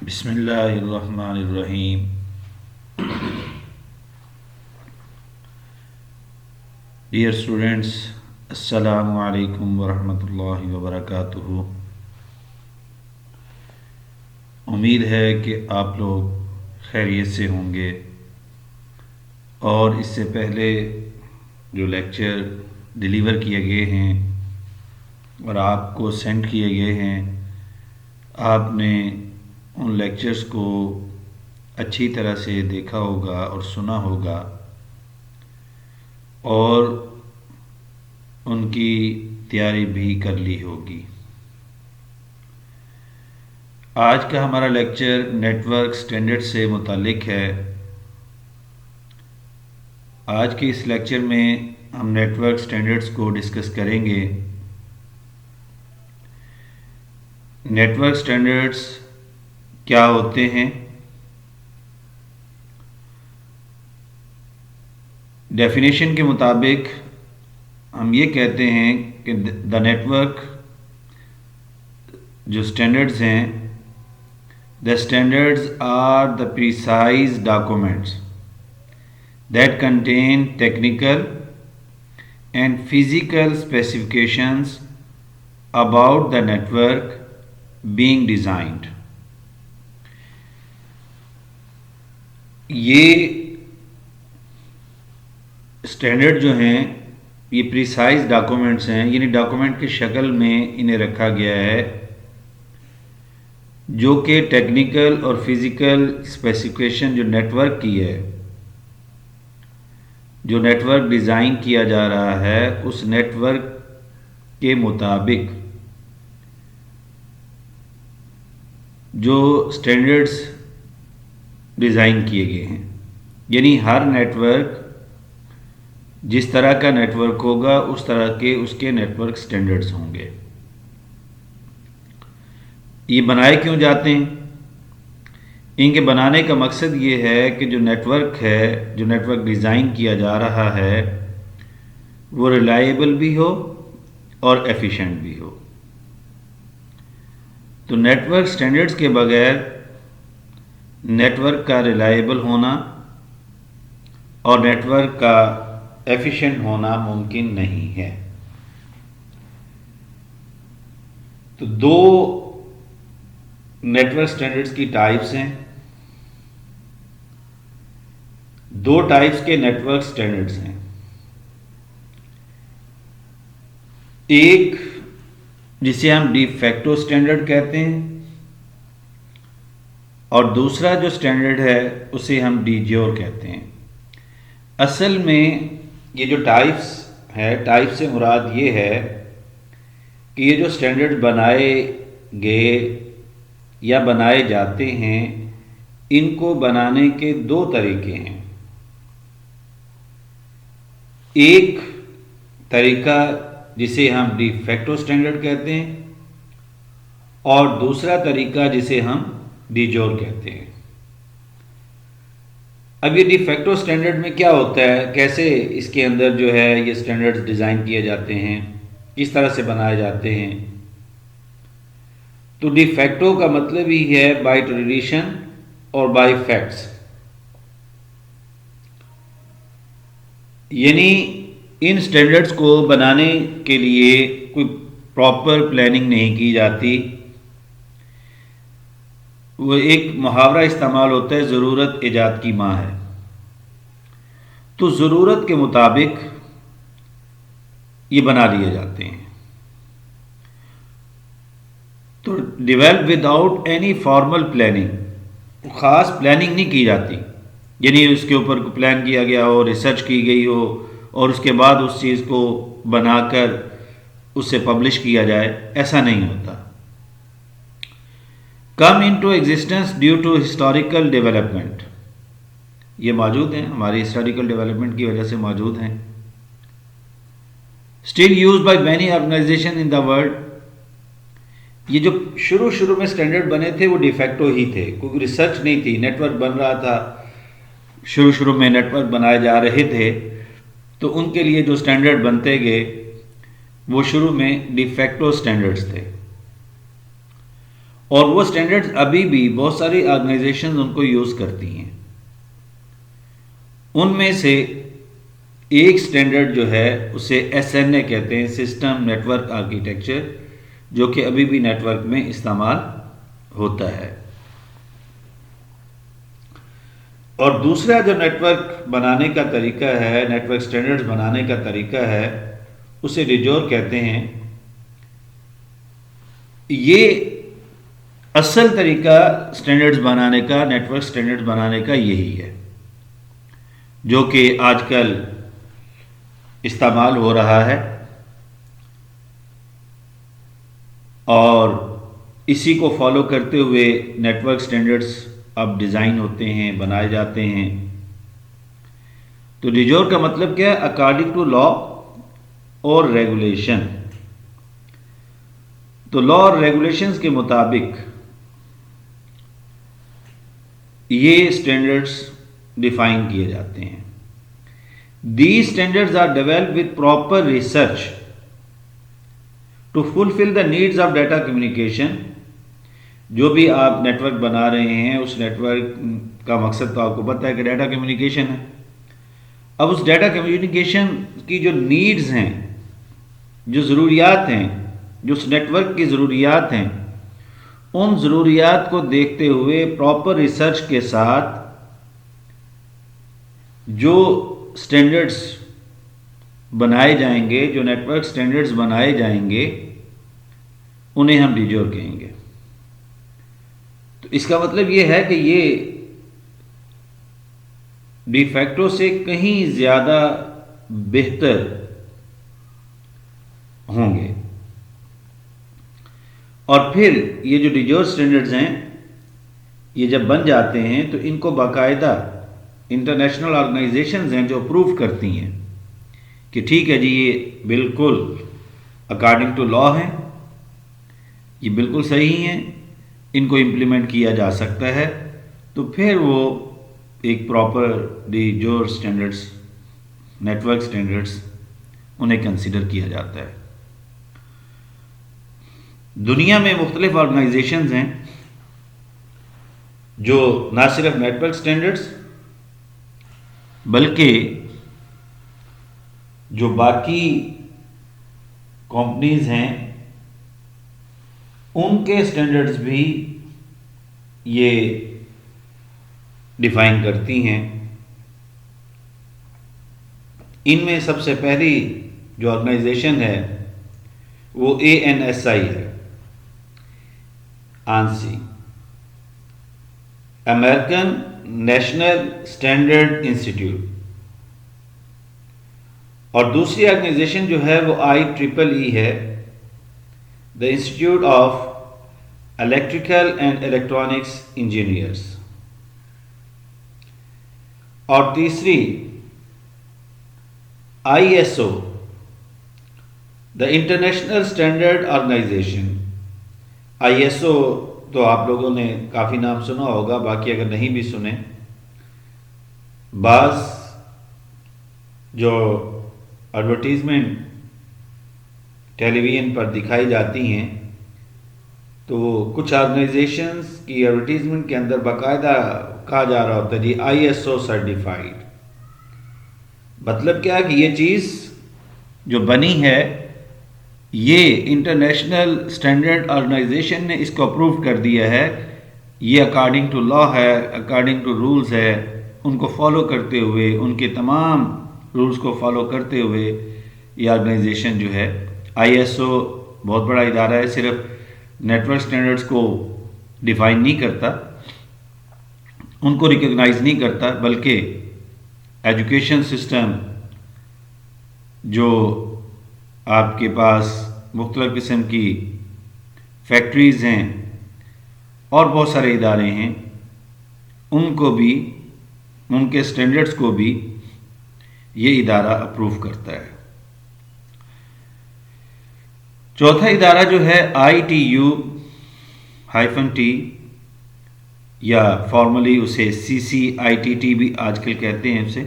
بسم اللہ الرحمن الرحیم۔ ڈیئر اسٹوڈینٹس، السلام علیکم ورحمۃ اللہ وبرکاتہ۔ امید ہے کہ آپ لوگ خیریت سے ہوں گے، اور اس سے پہلے جو لیکچر ڈیلیور کیے گئے ہیں اور آپ کو سینڈ کیے گئے ہیں، آپ نے ان لیکچرز کو اچھی طرح سے دیکھا ہوگا اور سنا ہوگا، اور ان کی تیاری بھی کر لی ہوگی۔ آج کا ہمارا لیکچر نیٹ ورک اسٹینڈرڈ سے متعلق ہے۔ آج کے اس لیکچر میں ہم نیٹ ورک اسٹینڈرڈز کو ڈسکس کریں گے۔ نیٹ ورک اسٹینڈرڈز کیا ہوتے ہیں؟ ڈیفینیشن کے مطابق ہم یہ کہتے ہیں کہ دا نیٹ ورک جو اسٹینڈرڈز ہیں، the standards are the precise documents that contain technical and physical specifications about the network being designed. یہ اسٹینڈرڈ جو ہیں یہ پریسائز ڈاکومنٹس ہیں، یعنی ڈاکومنٹ کی شکل میں انہیں رکھا گیا ہے، جو کہ ٹیکنیکل اور فزیکل اسپیسیفکیشن جو نیٹ ورک کی ہے، جو نیٹ ورک ڈیزائن کیا جا رہا ہے، اس نیٹ ورک کے مطابق جو اسٹینڈرڈز ڈیزائن کیے گئے ہیں، یعنی ہر نیٹ ورک جس طرح کا نیٹ ورک ہوگا اس طرح کے اس کے نیٹ ورک اسٹینڈرڈز ہوں گے۔ یہ بنائے کیوں جاتے ہیں؟ ان کے بنانے کا مقصد یہ ہے کہ جو نیٹ ورک ہے، جو نیٹ ورک ڈیزائن کیا جا رہا ہے، وہ ریلائیبل بھی ہو اور ایفیشینٹ بھی ہو۔ تو نیٹ ورک سٹینڈرڈز کے بغیر نیٹ ورک کا ریلائیبل ہونا اور نیٹ ورک کا ایفیشینٹ ہونا ممکن نہیں ہے۔ تو دو نیٹ ورک سٹینڈرڈز کی ٹائپس ہیں، دو ٹائپس کے نیٹ ورک سٹینڈرڈز ہیں۔ ایک جسے ہم ڈی فیکٹو سٹینڈرڈ کہتے ہیں، اور دوسرا جو سٹینڈرڈ ہے اسے ہم ڈی جیور کہتے ہیں۔ اصل میں یہ جو ٹائپس ہے، ٹائپ سے مراد یہ ہے کہ یہ جو سٹینڈرڈ بنائے گئے یا بنائے جاتے ہیں، ان کو بنانے کے دو طریقے ہیں۔ ایک طریقہ جسے ہم ڈی فیکٹو سٹینڈرڈ کہتے ہیں، اور دوسرا طریقہ جسے ہم ڈی جور کہتے ہیں۔ اب یہ ڈی فیکٹو سٹینڈرڈ میں کیا ہوتا ہے، کیسے اس کے اندر جو ہے یہ سٹینڈرڈز ڈیزائن کیے جاتے ہیں، کس طرح سے بنائے جاتے ہیں؟ تو ڈی فیکٹو کا مطلب ہی ہے بائی ٹریڈیشن اور بائی فیکٹس، یعنی ان سٹینڈرڈز کو بنانے کے لیے کوئی پراپر پلاننگ نہیں کی جاتی۔ وہ ایک محاورہ استعمال ہوتا ہے، ضرورت ایجاد کی ماں ہے۔ تو ضرورت کے مطابق یہ بنا لیے جاتے ہیں۔ تو develop without any formal planning, خاص پلاننگ نہیں کی جاتی، یعنی اس کے اوپر پلان کیا گیا ہو، ریسرچ کی گئی ہو، اور اس کے بعد اس چیز کو بنا کر اس سے پبلش کیا جائے، ایسا نہیں ہوتا۔ Come into existence due to historical development, یہ موجود ہیں، ہماری ہسٹوریکل ڈیولپمنٹ کی وجہ سے موجود ہیں۔ Still use by many organisation in the world, یہ جو شروع میں سٹینڈرڈ بنے تھے وہ ڈی فیکٹو ہی تھے، کوئی ریسرچ نہیں تھی، نیٹ ورک بن رہا تھا، شروع میں نیٹ ورک بنائے جا رہے تھے، تو ان کے لیے جو سٹینڈرڈ بنتے گئے وہ شروع میں ڈی فیکٹو سٹینڈرڈز تھے۔ اور وہ سٹینڈرڈز ابھی بھی بہت ساری آرگنائزیشنز ان کو یوز کرتی ہیں. ان میں سے ایک سٹینڈرڈ جو ہے اسے SNA کہتے ہیں، سسٹم نیٹ ورک آرکیٹیکچر، جو کہ ابھی بھی نیٹ ورک میں استعمال ہوتا ہے. اور دوسرا جو نیٹ ورک بنانے کا طریقہ ہے، نیٹ ورک سٹینڈرڈز بنانے کا طریقہ ہے، اسے ڈیجور کہتے ہیں. یہ اصل طریقہ سٹینڈرڈز بنانے کا، نیٹ ورک سٹینڈرڈز بنانے کا یہی ہے جو کہ آج کل استعمال ہو رہا ہے، اور اسی کو فالو کرتے ہوئے نیٹ ورک سٹینڈرڈز اب ڈیزائن ہوتے ہیں، بنائے جاتے ہیں. تو ڈیجور کا مطلب کیا ہے؟ اکارڈنگ ٹو لا اور ریگولیشن. تو لا اور ریگولیشنز کے مطابق یہ سٹینڈرڈز ڈیفائن کیے جاتے ہیں. These standards are developed with proper research to fulfill the needs of data communication. جو بھی آپ نیٹ ورک بنا رہے ہیں اس نیٹ ورک کا مقصد تو آپ کو پتہ ہے کہ ڈیٹا کمیونیکیشن ہے. اب اس ڈیٹا کمیونیکیشن کی جو نیڈز ہیں، جو ضروریات ہیں، جو اس نیٹ ورک کی ضروریات ہیں، ان ضروریات کو دیکھتے ہوئے پراپر ریسرچ کے ساتھ جو سٹینڈرڈز بنائے جائیں گے، جو نیٹ ورک سٹینڈرڈز بنائے جائیں گے، انہیں ہم ڈیجور کہیں گے. تو اس کا مطلب یہ ہے کہ یہ ڈی فیکٹو سے کہیں زیادہ بہتر ہوں گے. اور پھر یہ جو ڈیجور سٹینڈرڈز ہیں، یہ جب بن جاتے ہیں تو ان کو باقاعدہ انٹرنیشنل آرگنائزیشنز ہیں جو اپروو کرتی ہیں کہ ٹھیک ہے جی، یہ بالکل اکارڈنگ ٹو لا ہیں، یہ بالکل صحیح ہیں، ان کو امپلیمنٹ کیا جا سکتا ہے. تو پھر وہ ایک proper de jure standards, network standards, انہیں کنسیڈر کیا جاتا ہے. دنیا میں مختلف آرگنائزیشنز ہیں جو نہ صرف نیٹ ورک سٹینڈرڈز بلکہ جو باقی کمپنیز ہیں ان کے سٹینڈرڈز بھی یہ ڈیفائن کرتی ہیں. ان میں سب سے پہلی جو آرگنائزیشن ہے وہ ANSI ہے، ANSI، American National Standard Institute. اور دوسری آرگنائزیشن جو ہے وہ IEEE ہے، the Institute of Electrical and Electronics Engineers. اور تیسری ISO، the International Standard Organisation. ISO تو آپ لوگوں نے کافی نام سنا ہوگا، باقی اگر نہیں بھی سنے، بعض جو ایڈورٹیزمنٹ ٹیلی ویژن پر دکھائی جاتی ہیں تو کچھ آرگنائزیشنز کی ایڈورٹیزمنٹ کے اندر باقاعدہ کہا جا رہا ہوتا ہے جی ISO سرٹیفائیڈ. مطلب کیا کہ یہ چیز جو بنی ہے یہ انٹرنیشنل اسٹینڈرڈ آرگنائزیشن نے اس کو اپروو کر دیا ہے، یہ اکارڈنگ ٹو لا ہے، اکارڈنگ ٹو رولز ہے. ان کو فالو کرتے ہوئے، ان کے تمام رولز کو فالو کرتے ہوئے یہ آرگنائزیشن جو ہے ISO بہت بڑا ادارہ ہے، صرف نیٹ ورک سٹینڈرڈز کو ڈیفائن نہیں کرتا، ان کو ریکگنائز نہیں کرتا، بلکہ ایجوکیشن سسٹم جو آپ کے پاس مختلف قسم کی فیکٹریز ہیں اور بہت سارے ادارے ہیں، ان کو بھی، ان کے سٹینڈرڈز کو بھی یہ ادارہ اپروو کرتا ہے. چوتھا ادارہ جو ہے ITU-T، یا فارملی اسے CCITT بھی آج کل کہتے ہیں اسے،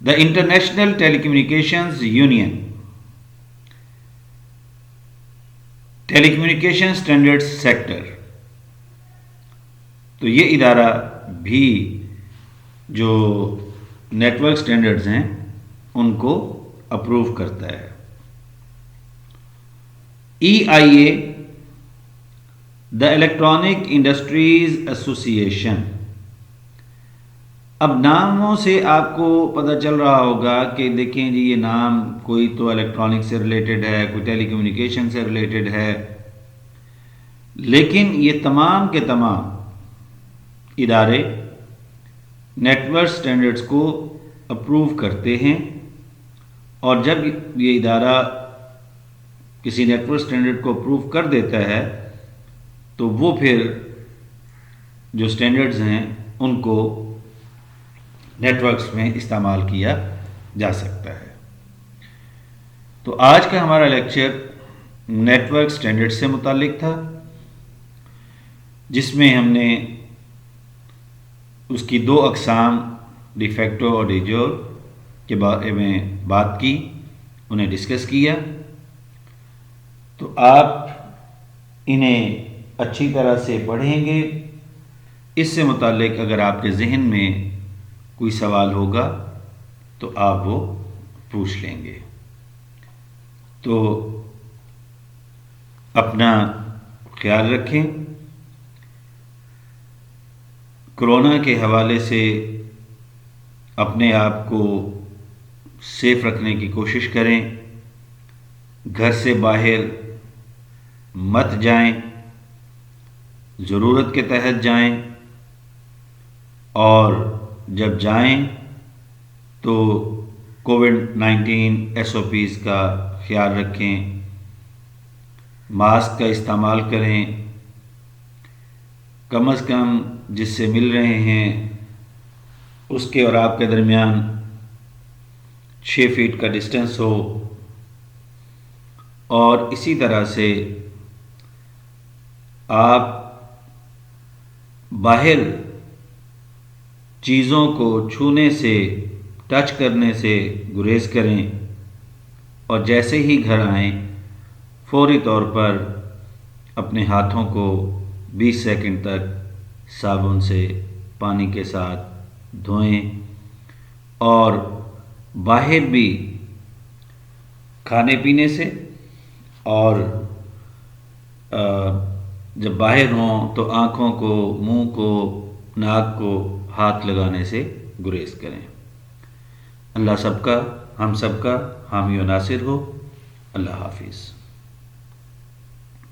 the International Telecommunications Union. Telecommunication Standard Sector, تو یہ ادارہ بھی جو نیٹ ورک اسٹینڈرڈز ہیں ان کو اپروو کرتا ہے۔ EIA دا الیکٹرانک انڈسٹریز ایسوسی ایشن، اب ناموں سے آپ کو پتہ چل رہا ہوگا کہ دیکھیں جی یہ نام کوئی تو الیکٹرانک سے ریلیٹڈ ہے، کوئی ٹیلی کمیونیکیشن سے ریلیٹڈ ہے، لیکن یہ تمام کے تمام ادارے نیٹ ورک اسٹینڈرڈس کو اپروو کرتے ہیں، اور جب یہ ادارہ کسی نیٹ ورک اسٹینڈرڈ کو اپروو کر دیتا ہے تو وہ پھر جو اسٹینڈرڈز ہیں ان کو نیٹ ورکس میں استعمال کیا جا سکتا ہے۔ تو آج کا ہمارا لیکچر نیٹ ورک اسٹینڈرڈ سے متعلق تھا، جس میں ہم نے اس کی دو اقسام ڈی فیکٹو اور ڈی جور کے بارے میں بات کی، انہیں ڈسکس کیا۔ تو آپ انہیں اچھی طرح سے پڑھیں گے، اس سے متعلق اگر آپ کے ذہن میں کوئی سوال ہوگا تو آپ وہ پوچھ لیں گے۔ تو اپنا خیال رکھیں، کرونا کے حوالے سے اپنے آپ کو سیف رکھنے کی کوشش کریں، گھر سے باہر مت جائیں، ضرورت کے تحت جائیں، اور جب جائیں تو کووڈ-19 SOPs کا خیال رکھیں، ماسک کا استعمال کریں، کم از کم جس سے مل رہے ہیں اس کے اور آپ کے درمیان 6 فٹ کا ڈسٹینس ہو، اور اسی طرح سے آپ باہر چیزوں کو چھونے سے، ٹچ کرنے سے گریز کریں، اور جیسے ہی گھر آئیں فوری طور پر اپنے ہاتھوں کو 20 سیکنڈ تک صابن سے پانی کے ساتھ دھوئیں، اور باہر بھی کھانے پینے سے اور جب باہر ہوں تو آنکھوں کو، منہ کو، ناک کو ہاتھ لگانے سے گریز کریں۔ اللہ سب کا، ہم سب کا حامی و ناصر ہو۔ اللہ حافظ۔